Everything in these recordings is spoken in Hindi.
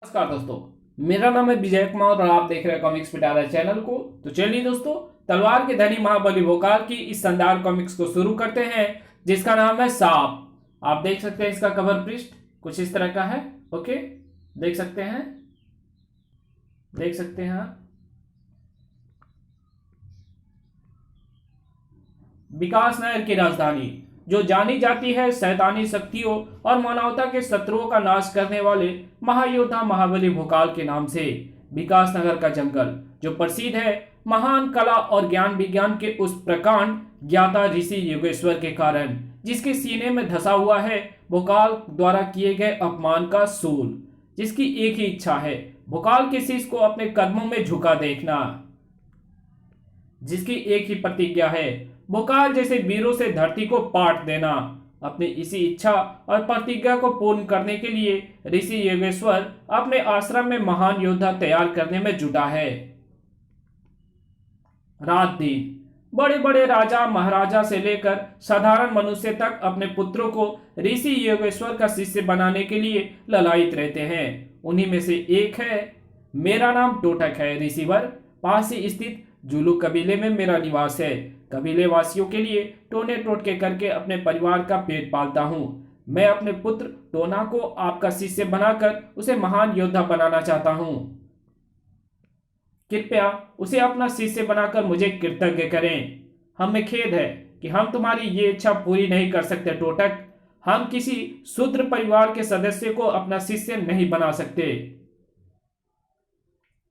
नमस्कार दोस्तों। मेरा नाम है विजय कुमार और आप देख रहे हैं कॉमिक्स पिटारा चैनल को। तो चलिए दोस्तों, तलवार के धनी महाबली भोकाल की इस शानदार कॉमिक्स को शुरू करते हैं, जिसका नाम है सांप। आप देख सकते हैं इसका कवर पृष्ठ कुछ इस तरह का है। ओके, देख सकते हैं, देख सकते हैं आप। विकास नगर की राजधानी, जो जानी जाती है शैतानी शक्तियों और मानवता के शत्रुओं का नाश करने वाले महायोद्धा महाबली भोकाल के नाम से। विकास नगर का जंगल, जो प्रसिद्ध है महान कला और ज्ञान विज्ञान के उस प्रकांड ज्ञाता ऋषि योगेश्वर के कारण, जिसके सीने में धसा हुआ है भोकाल द्वारा किए गए अपमान का सूल, जिसकी एक ही इच्छा है भोकाल के शीश को अपने कदमों में झुका देखना, जिसकी एक ही प्रतिज्ञा है भोकाल जैसे वीरों से धरती को पाट देना। अपनी इसी इच्छा और प्रतिज्ञा को पूर्ण करने के लिए ऋषि योगेश्वर अपने आश्रम में महान योद्धा तैयार करने में जुटा है। रात दिन बड़े बड़े राजा महाराजा से लेकर साधारण मनुष्य तक अपने पुत्रों को ऋषि योगेश्वर का शिष्य बनाने के लिए ललायित रहते हैं। उन्हीं में से एक है, मेरा नाम टोटक है ऋषिवर। पास ही स्थित जुलू कबीले में मेरा निवास है। कबीले वासियों के लिए टोने टोटके करके अपने परिवार का पेट पालता हूँ। मैं अपने पुत्र टोना को आपका शिष्य बनाकर उसे महान योद्धा बनाना चाहता हूँ। कृपया उसे अपना शिष्य बनाकर मुझे कृतज्ञ करें। हमें खेद है कि हम तुम्हारी ये इच्छा पूरी नहीं कर सकते टोटक। हम किसी शूद्र परिवार के सदस्य को अपना शिष्य नहीं बना सकते।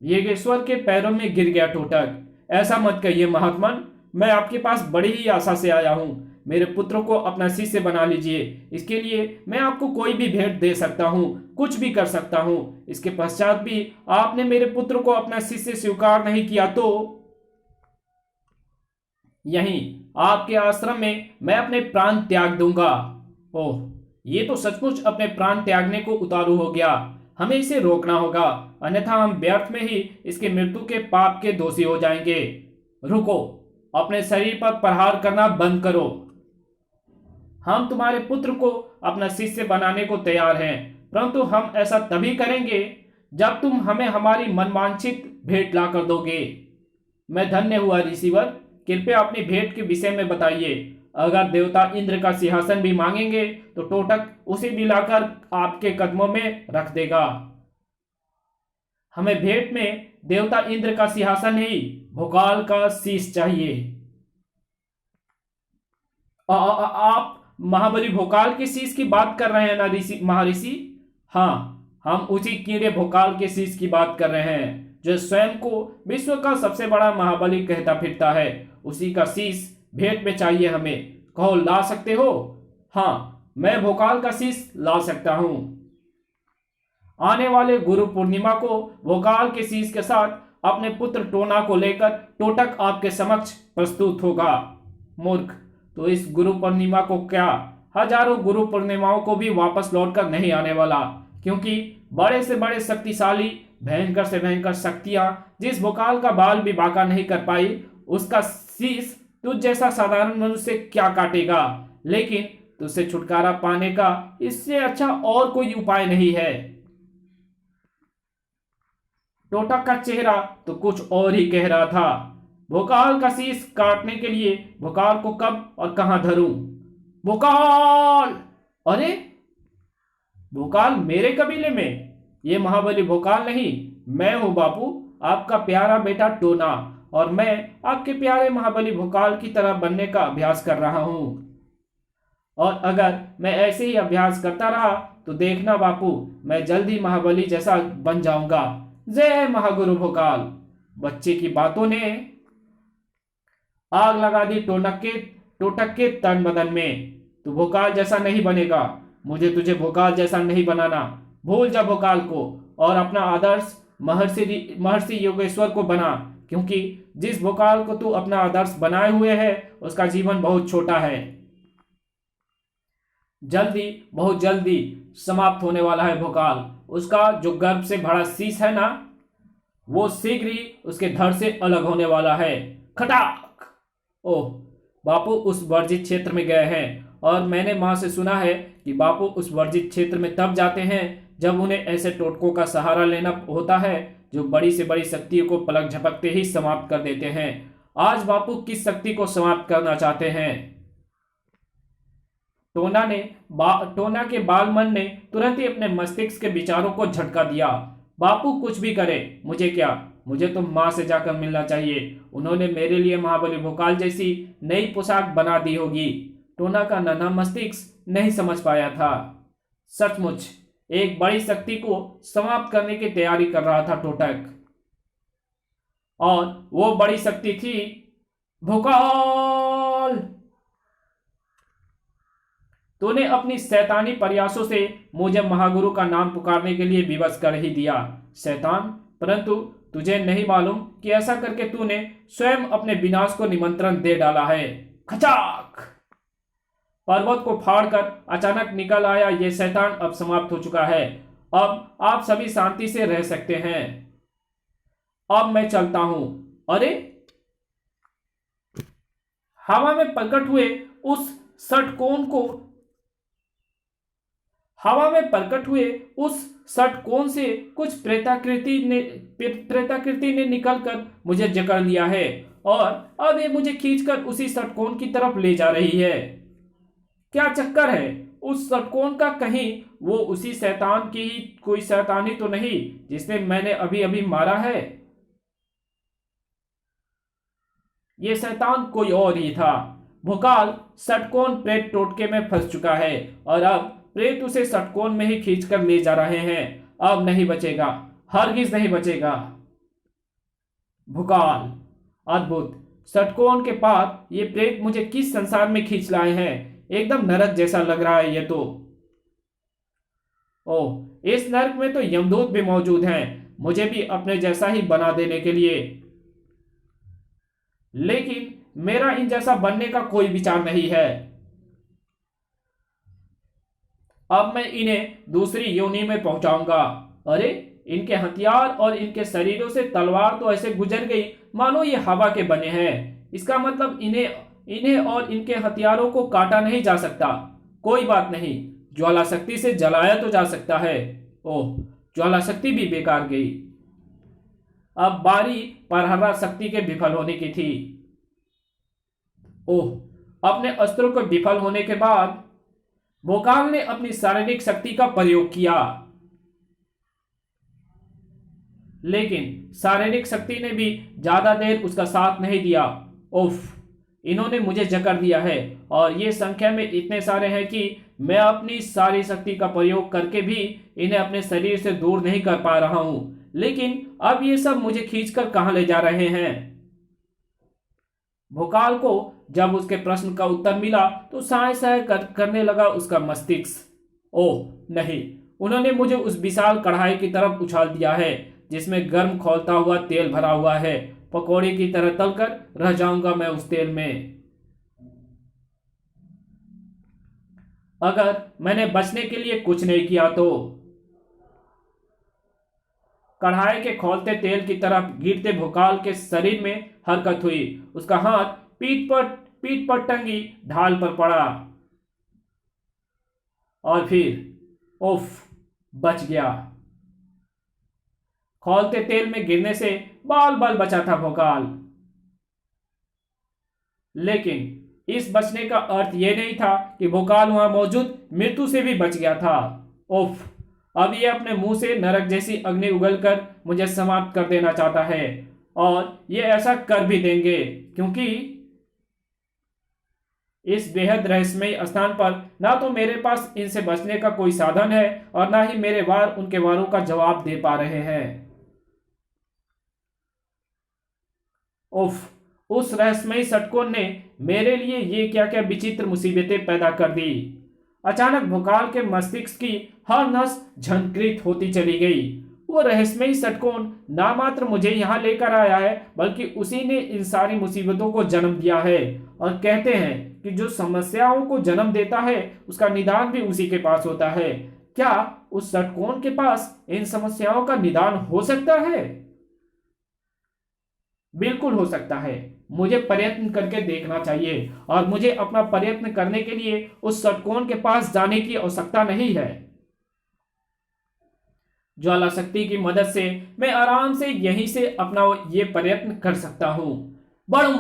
योगेश्वर के पैरों में गिर गया टोटक। ऐसा मत कहिए महात्मन, मैं आपके पास बड़ी ही आशा से आया हूं। मेरे पुत्र को अपना शिष्य बना लीजिए। इसके लिए मैं आपको कोई भी भेंट दे सकता हूं, कुछ भी कर सकता हूं। इसके पश्चात भी आपने मेरे पुत्र को अपना शिष्य स्वीकार नहीं किया तो यहीं आपके आश्रम में मैं अपने प्राण त्याग दूंगा। ओह, ये तो सचमुच अपने प्राण त्यागने को उतारू हो गया। हमें इसे रोकना होगा, अन्यथा हम व्यर्थ में ही इसके मृत्यु के पाप के दोषी हो जाएंगे। रुको, अपने शरीर पर प्रहार करना बंद करो। हम तुम्हारे पुत्र को अपना शिष्य बनाने को तैयार हैं, परंतु हम ऐसा तभी करेंगे जब तुम हमें हमारी मनवांछित भेंट ला कर दोगे। मैं धन्य हुआ ऋषिवर। कृपया अपनी भेंट के विषय में बताइए। अगर देवता इंद्र का सिंहासन भी मांगेंगे तो टोटक उसे भी लाकर आपके कदमों में रख देगा। हमें भेंट में देवता इंद्र का सिंहासन नहीं, भोकाल का शीश चाहिए। आप महाबली भोकाल के शीश की बात कर रहे हैं ना ऋषि महर्षि? हाँ, हम उसी कीड़े भोकाल के शीश की बात कर रहे हैं, जो स्वयं को विश्व का सबसे बड़ा महाबली कहता फिरता है। उसी का शीश भेंट में चाहिए हमें। कहो, ला सकते हो? हाँ, मैं भोकाल का शीश ला सकता हूं। आने वाले गुरु पूर्णिमा को भोकाल के शीश के साथ अपने पुत्र टोना को लेकर टोटक आपके समक्ष प्रस्तुत होगा। मूर्ख, तो इस गुरु पूर्णिमा को क्या, हजारों गुरु पूर्णिमाओं को भी वापस लौटकर नहीं आने वाला, क्योंकि बड़े से बड़े शक्तिशाली, भयंकर से भयंकर शक्तियां जिस भोकाल का बाल भी बांका नहीं कर पाई, उसका शीश तुझ जैसा साधारण मनुष्य क्या काटेगा। लेकिन तुझसे छुटकारा पाने का इससे अच्छा और कोई उपाय नहीं है। टोटक का चेहरा तो कुछ और ही कह रहा था। भोकाल का शीश काटने के लिए भोकाल को कब और कहां धरूं? भोकाल! अरे, भोकाल मेरे कबीले में? ये महाबली भोकाल नहीं, मैं हूं बापू, आपका प्यारा बेटा टोना, और मैं आपके प्यारे महाबली भोकाल की तरह बनने का अभ्यास कर रहा हूं। और अगर मैं ऐसे ही अभ्यास करता रहा तो देखना बापू, मैं जल्द ही महाबली जैसा बन जाऊंगा। जय महागुरु भोकाल। बच्चे की बातों ने आग लगा दी टोटक के तन बदन में। तू भोकाल जैसा नहीं बनेगा। मुझे तुझे भोकाल जैसा नहीं बनाना। भूल जा भोकाल को और अपना आदर्श महर्षि योगेश्वर को बना, क्योंकि जिस भोकाल को तू अपना आदर्श बनाए हुए है उसका जीवन बहुत छोटा है। जल्दी, बहुत जल्दी समाप्त होने वाला है भोकाल। उसका जो गर्भ से भरा शीश है ना, वो शीघ्र ही उसके धड़ से अलग होने वाला है। खटाक! ओह, बापू उस वर्जित क्षेत्र में गए हैं, और मैंने मां से सुना है कि बापू उस वर्जित क्षेत्र में तब जाते हैं जब उन्हें ऐसे टोटकों का सहारा लेना होता है जो बड़ी से बड़ी शक्तियों को पलक झपकते ही समाप्त कर देते हैं। आज बापू किस शक्ति को समाप्त करना चाहते हैं? टोना के बालमन ने तुरंत ही अपने मस्तिष्क के विचारों को झटका दिया। बापू कुछ भी करे, मुझे क्या, मुझे तो मां से जाकर मिलना चाहिए। उन्होंने मेरे लिए महाबली भोकाल जैसी नई पोशाक बना दी होगी। टोना का नन्हा मस्तिष्क नहीं समझ पाया था। सचमुच एक बड़ी शक्ति को समाप्त करने की तैयारी कर रहा था टोटक, और वो बड़ी शक्ति थी भोकाल। तूने अपनी शैतानी प्रयासों से मुझे महागुरु का नाम पुकारने के लिए विवश कर ही दिया शैतान, परंतु तुझे नहीं मालूम कि ऐसा करके तूने स्वयं अपने विनाश को निमंत्रण दे डाला है। खचाक! पर्वत को फाड़कर अचानक निकल आया ये शैतान अब समाप्त हो चुका है। अब आप सभी शांति से रह सकते हैं। अब मैं चलता हूं। अरे, हवा में प्रकट हुए उस षटकोण से कुछ प्रेताकृति ने निकलकर मुझे जकड़ लिया है और अब ये मुझे खींचकर उसी षटकोण की तरफ ले जा रही है। क्या चक्कर है उस षटकोण का? कहीं वो उसी शैतान की ही कोई शैतानी तो नहीं जिसने मैंने अभी अभी मारा है? ये शैतान कोई और ही था। भोकाल षटकोण प्रेत टोटके में फंस चुका है और अब प्रेत उसे षटकोण में ही खींचकर ले जा रहे हैं। अब नहीं बचेगा, हरगिज नहीं बचेगा। भोकाल, अद्भुत! षटकोण के पार ये प्रेत मुझे किस संसार में खींच लाए हैं? एकदम नरक जैसा लग रहा है ये तो। ओह, इस नरक में तो यमदूत भी मौजूद हैं, मुझे भी अपने जैसा ही बना देने के लिए। लेकिन मेरा इन जैसा बनने का कोई विचार नहीं है। अब मैं इन्हें दूसरी योनि में पहुंचाऊंगा। अरे, इनके हथियार और इनके शरीरों से तलवार तो ऐसे गुजर गई मानो ये हवा के बने हैं। इसका मतलब इन्हें और इनके हथियारों को काटा नहीं जा सकता। कोई बात नहीं, ज्वाला शक्ति से जलाया तो जा सकता है। ओह, ज्वाला शक्ति भी बेकार गई। अब बारी परहरा शक्ति के विफल होने की थी। ओह, अपने अस्त्रों के विफल होने के बाद भोकाल ने अपनी शारीरिक शक्ति का प्रयोग किया, लेकिन शारीरिक शक्ति ने भी ज्यादा देर उसका साथ नहीं दिया। उफ, इन्होंने मुझे जकड़ दिया है और ये संख्या में इतने सारे हैं कि मैं अपनी सारी शक्ति का प्रयोग करके भी इन्हें अपने शरीर से दूर नहीं कर पा रहा हूं। लेकिन अब ये सब मुझे खींचकर कहां ले जा रहे हैं? भोकाल को जब उसके प्रश्न का उत्तर मिला तो साय साय करने लगा उसका मस्तिष्क। ओह नहीं, उन्होंने मुझे उस विशाल कढ़ाई की तरफ उछाल दिया है जिसमें गर्म खौलता हुआ तेल भरा हुआ है। पकौड़े की तरह तलकर रह जाऊंगा मैं उस तेल में। अगर मैंने बचने के लिए कुछ नहीं किया तो। कढ़ाई के खौलते तेल की तरफ गिरते भोकाल के शरीर में हरकत हुई। उसका हाथ पीठ पर टंगी ढाल पर पड़ा और फिर उफ, बच गया। खौलते तेल में गिरने से बाल बाल बचा था भोकाल, लेकिन इस बचने का अर्थ यह नहीं था कि भोकाल वहां मौजूद मृत्यु से भी बच गया था। उफ, अब ये अपने मुंह से नरक जैसी अग्नि उगलकर मुझे समाप्त कर देना चाहता है और ये ऐसा कर भी देंगे, क्योंकि इस बेहद रहस्यमय स्थान पर ना तो मेरे पास इनसे बचने का कोई साधन है और ना ही मेरे वार उनके वारों का जवाब दे पा रहे हैं। उफ, उस रहस्यमयी षटकोण ने मेरे लिए ये क्या क्या विचित्र मुसीबतें पैदा कर दी। अचानक भोकाल के मस्तिष्क की हर नस झंकृत होती चली गई। वो रहस्यमयी षटकोण ना मात्र मुझे यहाँ लेकर आया है, बल्कि उसी ने इन सारी मुसीबतों को जन्म दिया है। और कहते हैं कि जो समस्याओं को जन्म देता है उसका निदान भी उसी के पास होता है। क्या उस षटकोण के पास इन समस्याओं का निदान हो सकता है? बिल्कुल हो सकता है। मुझे प्रयत्न करके देखना चाहिए और मुझे अपना प्रयत्न करने के लिए उस षटकोण के पास जाने की आवश्यकता नहीं है। ज्वाला शक्ति की मदद से मैं आराम से यहीं से अपना ये प्रयत्न कर सकता हूं। बड़म!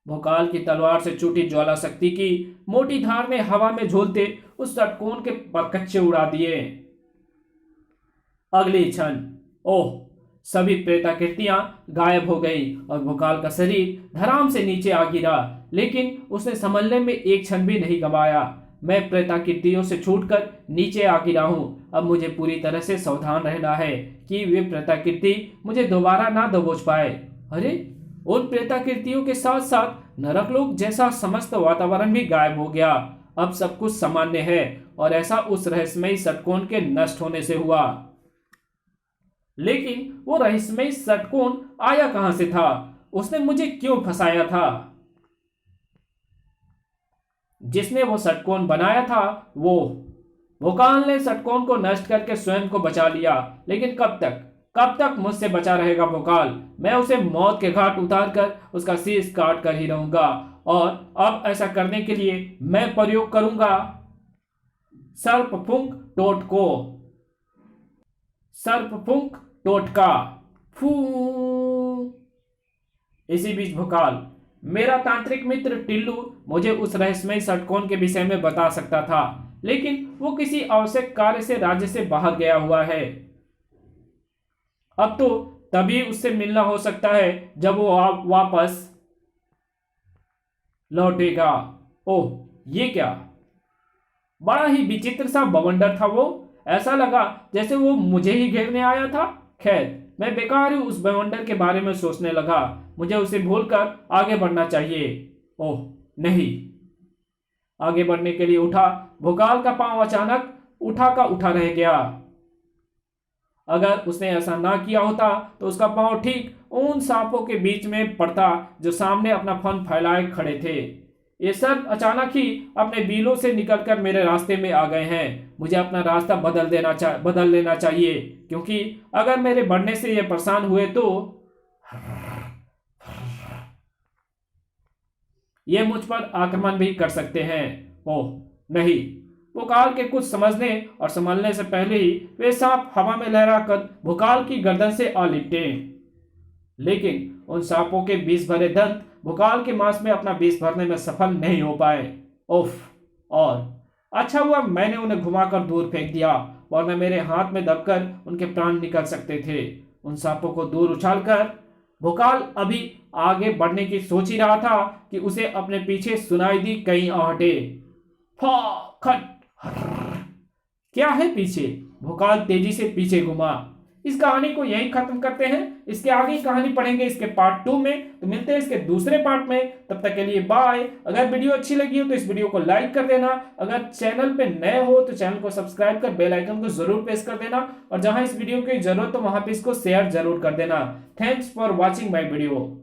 भोकाल की तलवार से छूटी ज्वाला शक्ति की मोटी धार ने हवा में झूलते उस षटकोण के परकच्चे उड़ा दिए। अगली क्षण, ओह, सभी प्रेताकृतियां गायब हो गई और भोकाल का शरीर धराम से नीचे आ गिरा, लेकिन उसने संभलने में एक क्षण भी नहीं गंवाया। मैं प्रेताकृतियों से छूटकर नीचे आ गिरा हूं। अब मुझे पूरी तरह से सावधान रहना है कि वे प्रेताकृति मुझे दोबारा ना दबोच पाए। अरे, उन प्रेताकृतियों के साथ साथ नरकलोक जैसा समस्त वातावरण भी गायब हो गया। अब सब कुछ सामान्य है और ऐसा उस रहस्यमयी षटकोण के नष्ट होने से हुआ। लेकिन वो रहस्यमयी षटकोण आया कहां से था? उसने मुझे क्यों फंसाया था? जिसने वो षटकोण बनाया था, वो भोकाल ने षटकोण को नष्ट करके स्वयं को बचा लिया। लेकिन कब तक मुझसे बचा रहेगा भोकाल? मैं उसे मौत के घाट उतार कर उसका शीश काट कर ही रहूंगा। और अब ऐसा करने के लिए मैं प्रयोग करूंगा सर्पफुंक टोटको। सर्पफुंक टोटका। फू! इसी बीच भोकाल, मेरा तांत्रिक मित्र टिल्लू, मुझे उस रहस्यमय षटकोण के विषय में बता सकता था, लेकिन वो किसी आवश्यक कार्य से राज्य से बाहर गया हुआ है। अब तो तभी उससे मिलना हो सकता है जब वो वापस लौटेगा। ओह, ये क्या? बड़ा ही विचित्र सा बवंडर था वो। ऐसा लगा जैसे वो मुझे ही घेरने आया था। खैर, मैं बेकार ही उस बवंडर के बारे में सोचने लगा। मुझे उसे भूलकर आगे बढ़ना चाहिए। ओह नहीं! आगे बढ़ने के लिए उठा, भोकाल का पांव अचानक उठा का उठा रह गया। अगर उसने ऐसा ना किया होता तो उसका पांव ठीक उन सांपों के बीच में पड़ता जो सामने अपना फन फैलाए खड़े थे। ये सब अचानक ही अपने बीलों से निकलकर मेरे रास्ते में आ गए हैं। मुझे अपना रास्ता बदल लेना चाहिए, क्योंकि अगर मेरे बढ़ने से ये परेशान हुए तो ये मुझ पर आक्रमण भी कर सकते हैं। ओह नहीं! भोकाल के कुछ समझने और संभलने से पहले ही वे सांप हवा में लहराकर भोकाल की गर्दन से आ लिपटे। लेकिन उन सांपों के विष भरे दंत भोकाल के मांस में अपना विष भरने में सफल नहीं हो पाए। उफ! और अच्छा हुआ मैंने उन्हें घुमाकर दूर फेंक दिया, वरना मेरे हाथ में दबकर उनके प्राण निकल सकते थे। उन सांपों को दूर उछालकर भोकाल अभी आगे बढ़ने की सोच ही रहा था कि उसे अपने पीछे सुनाई दी कई आहटें। फा खट! क्या है पीछे? भोकाल तेजी से पीछे घुमा। इस कहानी को यहीं खत्म करते हैं। इसके आगे की कहानी पढ़ेंगे इसके पार्ट 2 में। तो मिलते हैं इसके दूसरे पार्ट में। तब तक के लिए बाय। अगर वीडियो अच्छी लगी हो तो इस वीडियो को लाइक कर देना। अगर चैनल पे नए हो तो चैनल को सब्सक्राइब कर बेल आइकन को जरूर प्रेस कर देना। और जहां इस वीडियो की जरूरत हो वहां पे इसको शेयर जरूर कर देना। Thanks for watching my video.